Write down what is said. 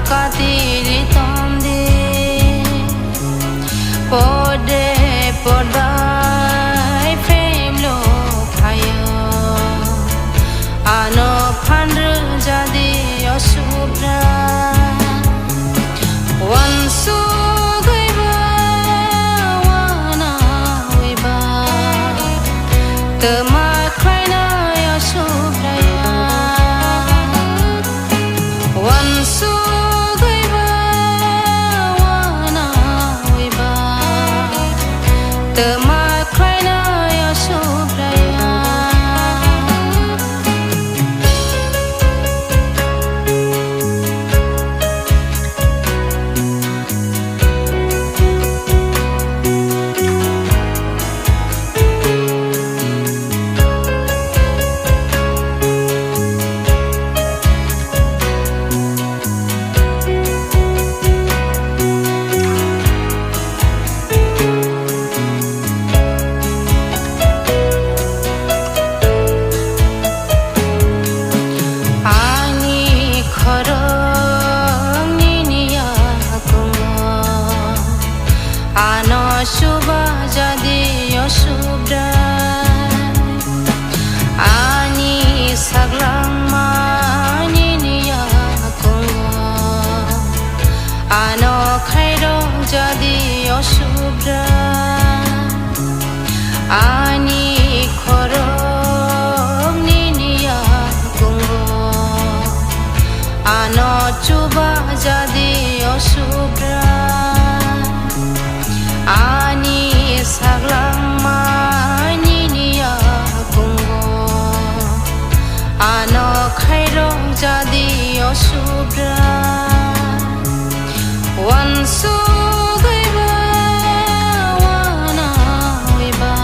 katiri tomde pode podbai frame lo khayo ano phandru jadi asubra wansu gaiba wana wiba tama kraina asubra wansu gaiba wana wiba tama kraina asubra Shubha jadi asubra ani saglang mani niya kongo ano khairo jadi asubra ani khorong niya kongo ano chuba jadi asubra ani saglang mani niya kongo ano khairong jadi asubra wansu gaiba wana wiba